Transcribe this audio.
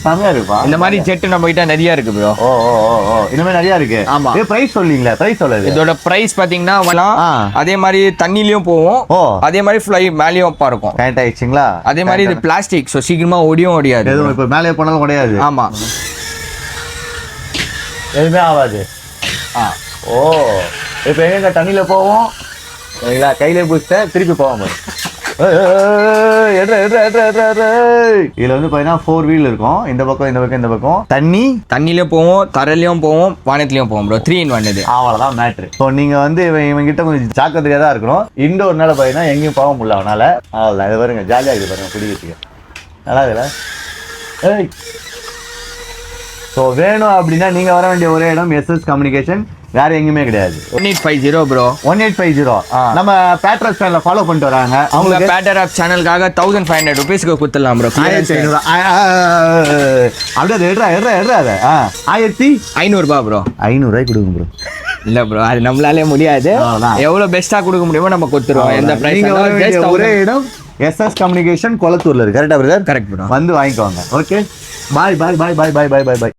செமையா இருக்குப்பா. இந்த மாதிரி செட்டு நம்ம கிட்ட நிறைய இருக்கு ப்ரோ. ஓ ஓ ஓ ஓ இந்த மாதிரி நிறைய இருக்கு. ஆமா. பிரைஸ் சொல்றீங்களா? பிரைஸ் சொல்லுது. இதோட பிரைஸ் பாத்தீங்கன்னா அதே மாதிரி தண்ணிலயும் போவோம். ஓ அதே மாதிரி ஃப்ளை மேலயும் பறக்கும். கரெக்ட் ஆயிடுச்சுங்களா? அதே மாதிரி இது பிளாஸ்டிக், சோ சீக்கிரமா ஓடியாது. எதுவும் இப்ப மேலே போனாலும் ஓடியாது. ஆமா, எதுவுமே ஆகாது. ஓ இப்ப எங்க தண்ணியில போவோம் சரிங்களா? கையில பிடிச்ச திருப்பி போவோம். இதுல வந்து பாத்தீங்கன்னா 4 வீல் இருக்கும். இந்த பக்கம் இந்த பக்கம் இந்த பக்கம் தண்ணிலயும் போவோம், தரையிலயும் போவோம், வானத்திலயும் போவோம் ப்ரோ. 3 in 1 இது. அவ்வளவுதான் மேட்ரு. ஸோ நீங்க வந்து இவங்க கிட்ட கொஞ்சம் ஜாக்கிரதையா தான் இருக்கணும். இண்டோர்னால பாத்தீங்கன்னா எங்கேயும் போக முடியல அவனால. அவ்வளோ இது பாருங்க, ஜாலியா இருக்குது பாருங்க பிடிக்கிறதுக்கு. நல்லா இருக்குல்ல? ஸோ வேணும் அப்படின்னா நீங்க வர வேண்டிய ஒரே இடம் எஸ்எஸ் கம்யூனிகேஷன், வேற எங்கேயுமே கிடையாது. 1850 ப்ரோ. 1850 நம்ம பேட்ரஸ் சேனல்ல ஃபாலோ பண்ணிட்டு வராங்க. அவங்க பேட்டர் ஆப் சேனலுக்காக 1500 ரூபீஸ்க்கு கொடுத்துடலாம் ப்ரோ. 1500 அப்படியே எடுறா 1500 ரூபாய் ப்ரோ. 500 ரூபாய் கொடுங்க ப்ரோ. இல்ல ப்ரோ, அது நம்மளாலே முடியாது. எவ்வளவு பெஸ்டா கொடுக்க முடியுமோ நம்ம கொடுத்துருவோம். எந்த பிரைஸ் ஒரே இடம் எஸ்எஸ் கம்யூனிகேஷன் கொளத்தூர்ல இருக்கு. கரெக்டா பிரதர்? Correct bro. வந்து வாங்கிக்கோங்க. ஓகே, பாய் பாய் பாய் பாய் பாய் பாய் பாய் பாய்.